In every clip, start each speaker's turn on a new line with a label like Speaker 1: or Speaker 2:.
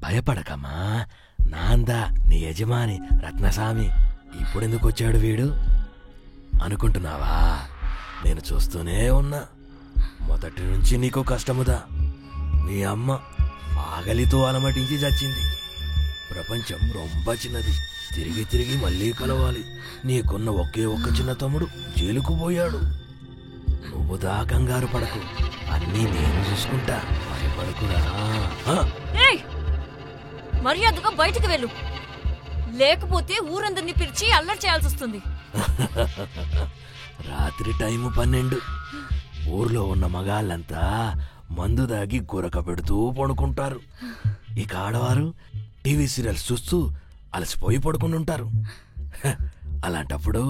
Speaker 1: భయపడకమ్మా. నాందా నీ యజమాని రత్నస్వామి ఇప్పుడెందుకు వచ్చాడు వీడు అనుకుంటున్నావా? నేను చూస్తూనే ఉన్నా. మొదటి నుంచి నీకు కష్టముదా. మీ అమ్మ ఆగలితో అలమటించి చచ్చింది. ప్రపంచం రొంబ చిన్నది. తిరిగి తిరిగి మళ్ళీ కలవాలి. నీకున్న ఒకే ఒక్క చిన్న తమ్ముడు జైలుకు పోయాడు. నువ్వు దా కంగారు పడకు, అన్నీ నేను చూసుకుంటా. భయపడకురా.
Speaker 2: మర్యాదగా బయటికి వెళ్ళు, లేకపోతే ఊరందరినీ పిలిచి అల్లరి చేయాల్సి వస్తుంది.
Speaker 1: రాత్రి టైము 12. ఊర్లో ఉన్న మగాళ్ళంతా మందు దాగి గురక పెడుతూ పడుకుంటారు. ఇక ఆడవారు టీవీ సీరియల్స్ చూస్తూ అలసిపోయి పడుకుంటుంటారు. అలాంటప్పుడు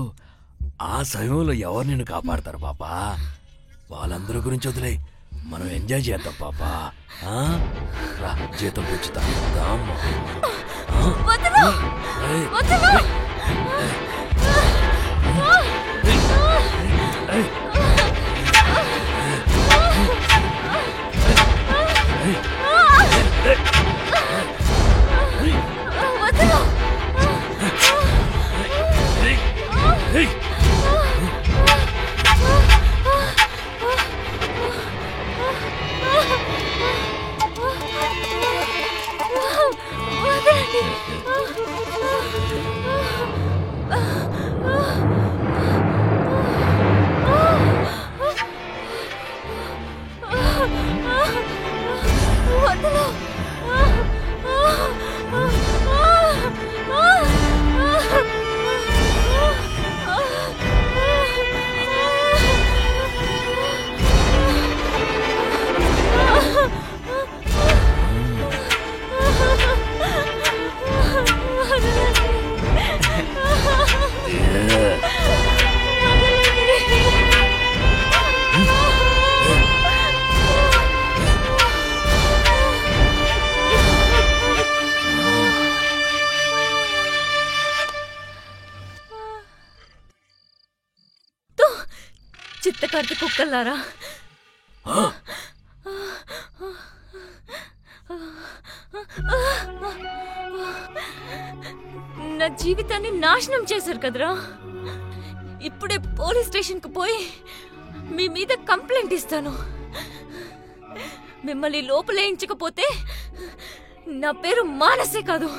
Speaker 1: ఆ సమయంలో ఎవరు నిన్ను కాపాడతారు పాపా? వాళ్ళందరి గురించి వదిలే, మనం ఎంజాయ్ చేద్దాం పాపా. రా, జీతం పెంచుతా.
Speaker 2: చిత్తకార్తి కుక్కల్లారా, నా జీవితాన్ని నాశనం చేశారు కదరా. ఇప్పుడే పోలీస్ స్టేషన్కి పోయి మీ మీద కంప్లైంట్ ఇస్తాను. మిమ్మల్ని లోపలేయించకపోతే నా పేరు మానసే కాదు.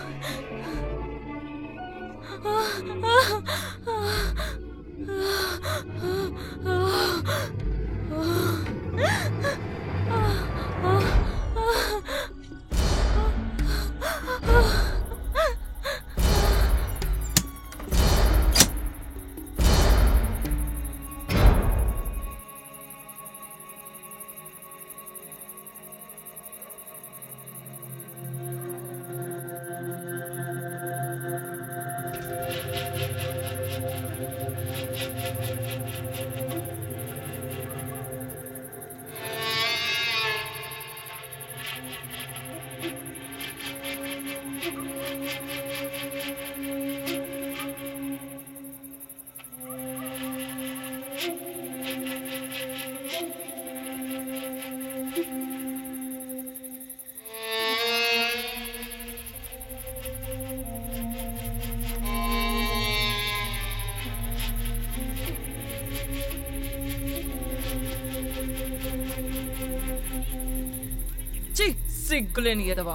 Speaker 3: సిగ్గులేని ఎదవా.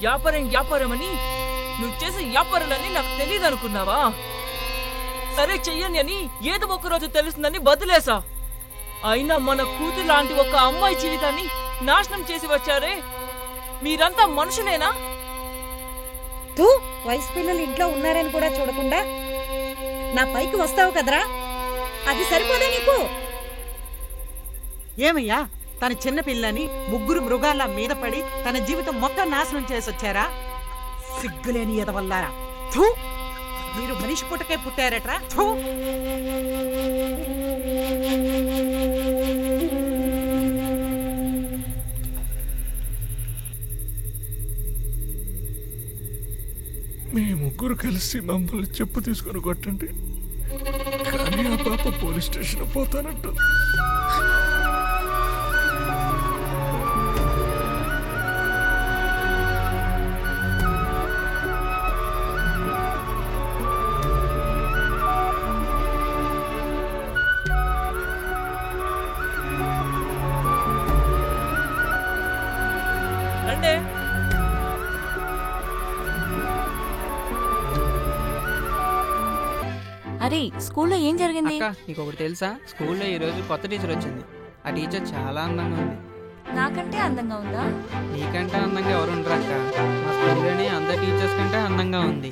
Speaker 3: వ్యాపారం అని నువ్వు చేసే వ్యాపారాలని నాకు తెలియదు అనుకున్నావా? సరే చెయ్యని అని ఏదో ఒకరోజు తెలుస్తుందని వదిలేసా. అయినా మన కూతురు లాంటి ఒక అమ్మాయి జీవితాన్ని నాశనం చేసి వచ్చారే, మీరంతా మనుషులేనా?
Speaker 4: వయసు పిల్లలు ఇంట్లో ఉన్నారని కూడా చూడకుండా నా పైకి వస్తావు కదరా, అది సరిపోదా నీకు?
Speaker 5: ఏమయ్యా, తన చిన్న పిల్లని ముగ్గురు మృగాల మీద పడి తన జీవితం మొత్తం నాశనం చేసొచ్చారా? సిగ్గులేని ఎదవల్లారా. మీరు మనిషి పుట్టకే పుట్టారట్రా.
Speaker 1: మీ ముగ్గురు కలిసి మమ్మల్ని చెప్పు తీసుకొని కొట్టండి, కానీ ఆ పాప పోలీస్ స్టేషన్ పోతానంట.
Speaker 3: రండి.
Speaker 2: అరే స్కూల్లో ఏం జరిగింది?
Speaker 6: అక్క నీకు ఒకటి తెలుసా, స్కూల్లో ఈరోజు కొత్త టీచర్ వచ్చింది. ఆ టీచర్ చాలా అందంగా ఉంది.
Speaker 2: నాకంటే అందంగా ఉందా?
Speaker 6: నీకంటే అందంగా ఎవరు ఉండరు అక్క. మా స్కూల్లోనే అందరు టీచర్స్ కంటే అందంగా ఉంది.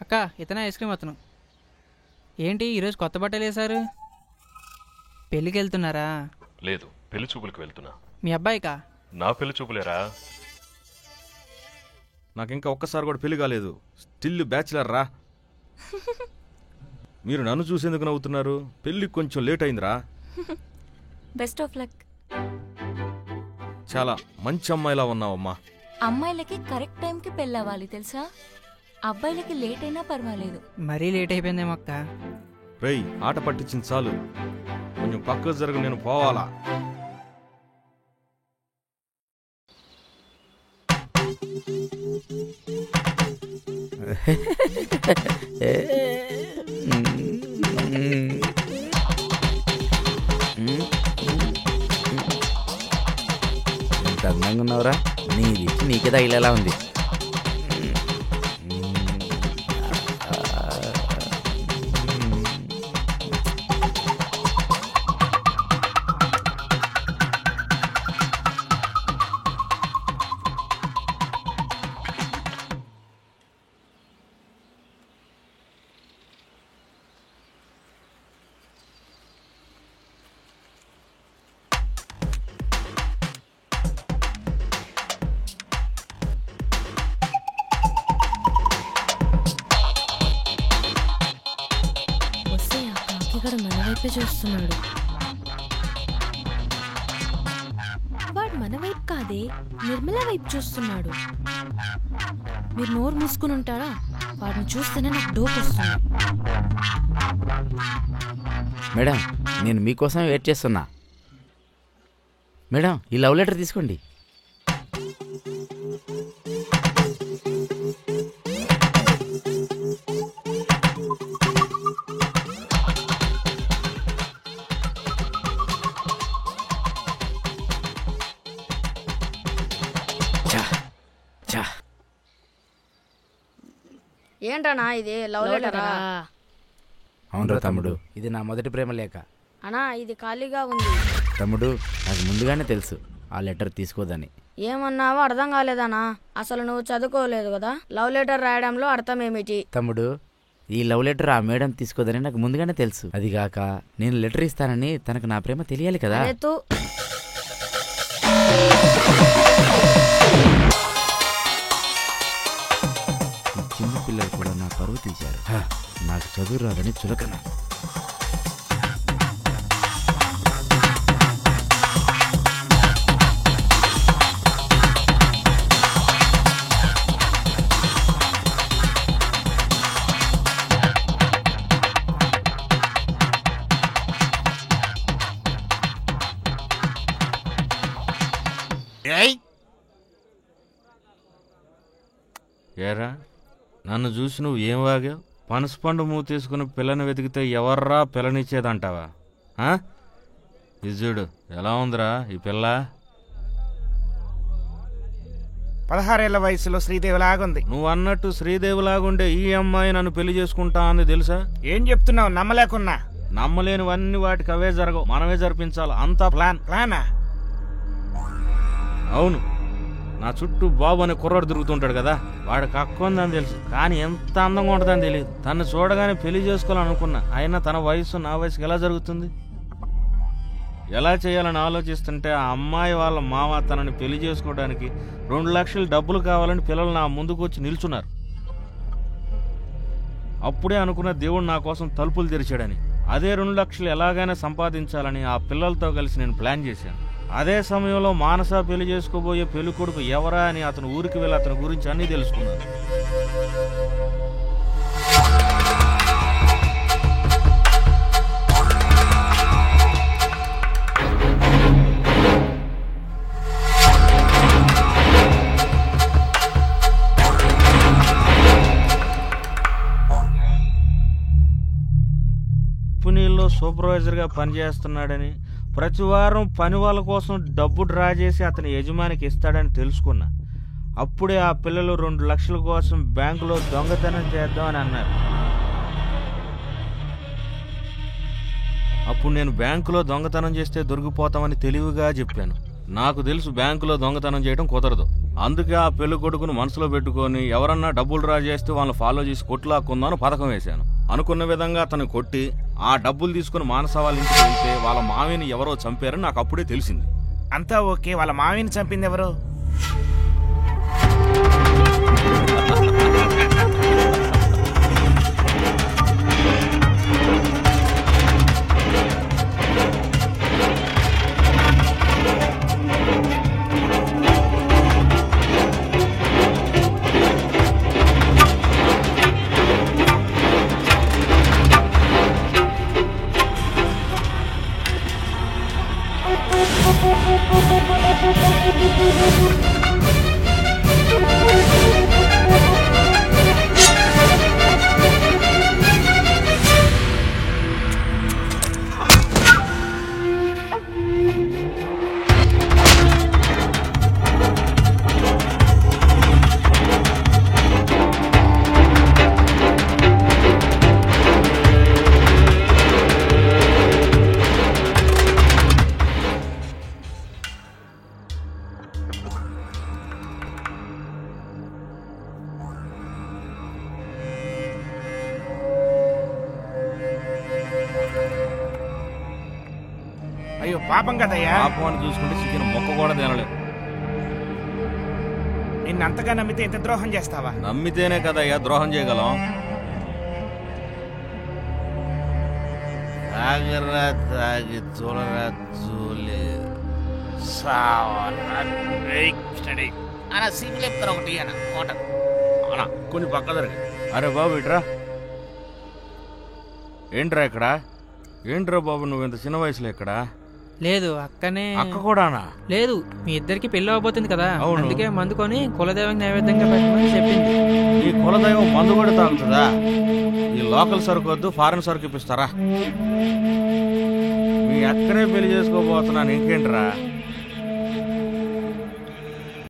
Speaker 6: అక్క ఇతనే ఐస్ క్రీమ్ అతను. ఏంటి ఈరోజు కొత్త బట్టలు వేశారు? పెళ్ళికి వెళ్తున్నారా?
Speaker 1: లేదు, పెళ్లి చూపులకు వెళ్తున్నా.
Speaker 6: మీ అబ్బాయికా?
Speaker 1: నా పెళ్లి చూపులేరా? నాకింకా ఒక్కసారి కూడా పెళ్లి కాలేదు. స్టిల్ బ్యాచిలర్ రా. మీరు నన్ను చూసేందుకు నవ్వుతున్నారు? పెళ్లికి కొంచెం లేట్ అయిందిరా.
Speaker 2: Best of luck.
Speaker 1: చాలా మంచి అమ్మాయిలా ఉన్నావమ్మా.
Speaker 2: అమ్మాయిలకి కరెక్ట్ టైంకి పెళ్ళవ్వాలి తెలుసా? అబ్బాయిలకి లేట్ అయినా పర్వాలేదు.
Speaker 6: మరీ లేట్ అయిపోయిందేమో అక్క.
Speaker 1: రేయ్, ఆట పట్టించింది చాలు. కొంచెం పక్కకు జరగ, నేను పోవాలా.
Speaker 7: ఎంత అందంగా ఉన్నావురా. నీది నీకే తగిలేలా ఉంది.
Speaker 8: మన వైపే చూస్తున్నాడు. వాడు మన వైపు కాదే, నిర్మల వైపు చూస్తున్నాడు. మీరు నోరు మూసుకుని ఉంటారా? వాడిని చూస్తేనే నాకు డోప్ వస్తుంది.
Speaker 7: మేడం, నేను మీకోసం వెయిట్ చేస్తున్నా. మేడం, ఈ లవ్ లెటర్ తీసుకోండి.
Speaker 9: ఏంటన్నా ఇది లవ్ లెటరా?
Speaker 7: అవునరా తమ్ముడు, ఇది నా మొదటి ప్రేమ లేఖ.
Speaker 9: అన్నా ఇది ఖాళీగా ఉంది.
Speaker 7: తమ్ముడు, నాకు ముందుగానే తెలుసు ఆ లెటర్ తీసుకోదని.
Speaker 9: ఏమన్నావో అర్థం కాలేదన్నా. అసలు నువ్వు చదువుకోలేదు కదా. లవ్ లెటర్ రాయడంలో అర్థం ఏమిటి?
Speaker 7: తమ్ముడు, ఈ లవ్ లెటర్ ఆ మేడం తీసుకోదని నాకు ముందుగానే తెలుసు. అదిగాక నేను లెటర్ ఇస్తానని తనకు నా ప్రేమ తెలియాలి కదా. చిన్న పిల్లలు కూడా నా పరువు తీశారు. నాకు చదువు రాదని చులకన.
Speaker 1: ఏరా, నన్ను చూసి నువ్వు ఏం వాగావు? పనసపండు మూతీసుకుని పిల్లని వెతికితే ఎవర్రా పిల్లనిచ్చేదంటావా? ఇజుడు ఎలా ఉందిరా ఈ పిల్ల?
Speaker 10: 16 ఏళ్ల వయసులో శ్రీదేవిలాగుంది.
Speaker 1: నువ్వు అన్నట్టు శ్రీదేవిలాగుండే ఈ అమ్మాయి నన్ను పెళ్లి చేసుకుంటా అంది తెలుసా?
Speaker 10: ఏం చెప్తున్నావు? నమ్మలేకున్నా.
Speaker 1: నమ్మలేనివన్నీ వాటికి అవే జరగవు, మనమే జరిపించాలి. అంతా ప్లానా? అవును, నా చుట్టూ బాబు అనే కుర్రాడు తిరుగుతుంటాడు కదా, వాడికి అక్క ఉందని తెలుసు, కానీ ఎంత అందంగా ఉంటుందని తెలియదు. తను చూడగానే పెళ్లి చేసుకోవాలనుకున్నా, అయినా తన వయసు నా వయసుకి ఎలా జరుగుతుంది? ఎలా చేయాలని ఆలోచిస్తుంటే ఆ అమ్మాయి వాళ్ళ మామ తనని పెళ్లి చేసుకోవడానికి 2 లక్షలు డబ్బులు కావాలని పిల్లలు నా ముందుకు వచ్చి నిల్చున్నారు. అప్పుడే అనుకున్న దేవుడు నా కోసం తలుపులు తెరిచాడని. అదే 2 లక్షలు ఎలాగైనా సంపాదించాలని ఆ పిల్లలతో కలిసి నేను ప్లాన్ చేశాను. అదే సమయంలో మానస పెళ్లి చేసుకోబోయే పెళ్లి కొడుకు ఎవరా అని అతను ఊరికి వెళ్ళి అతని గురించి అన్నీ తెలుసుకున్నాను.
Speaker 10: సూపర్వైజర్గా పనిచేస్తున్నాడని, ప్రతి వారం పని వాళ్ళ కోసం డబ్బు డ్రా చేసి అతని యజమానికి ఇస్తాడని తెలుసుకున్నా. అప్పుడే ఆ పిల్లలు 2 లక్షల కోసం బ్యాంకులో దొంగతనం చేద్దామని అన్నారు. అప్పుడు నేను బ్యాంకులో దొంగతనం చేస్తే దొరికిపోతామని తెలివిగా చెప్పాను. నాకు తెలుసు బ్యాంకులో దొంగతనం చేయడం కుదరదు. అందుకే ఆ పెళ్లి కొడుకును మనసులో పెట్టుకొని ఎవరన్నా డబ్బులు డ్రా చేస్తే వాళ్ళని ఫాలో చేసి కొట్లాక్కుందాను పథకం వేశాను. అనుకున్న విధంగా అతను కొట్టి ఆ డబ్బులు తీసుకుని మానస వాళ్ళ ఇంటికి వెళ్తే వాళ్ళ మావిని ఎవరో చంపారని నాకు అప్పుడే తెలిసింది.
Speaker 11: అంతా ఓకే, వాళ్ళ మావిని చంపింది ఎవరు? అయ్యో పాపం కదయ్యా.
Speaker 10: పాపం అని చూసుకుంటే చికెన్ మొక్క కూడా తినలేదు.
Speaker 11: నిన్నంతగా నమ్మితే ఇంత ద్రోహం చేస్తావా?
Speaker 10: నమ్మితేనే కదయ్యా ద్రోహం చేయగలం. తాగి చూడరా చూలే కొంచెం పక్క జరగ. అరే బాబు ఇట్రా. ఏంట్రా ఇక్కడ? ఏంట్రా బాబు నువ్వు ఇంత చిన్న వయసులో ఇక్కడ?
Speaker 6: లేదు అక్కనే.
Speaker 10: అక్క కూడానా?
Speaker 6: లేదు, మీ ఇద్దరికి పెళ్లి అవబోతుంది కదా,
Speaker 10: అవును.
Speaker 6: అందుకే మందుకొని కులదైవం నైవేద్యంగా పెట్టమని చెప్పింది.
Speaker 10: ఈ కులదైవం మందు కూడా తాగుతుందా? ఈ లోకల్ సరుకు వద్దు, ఫారెన్ సరుకు ఇప్పిస్తారా? మీ అక్కనే పెళ్లి చేసుకోబోతున్నాను, ఇంకేంట్రా?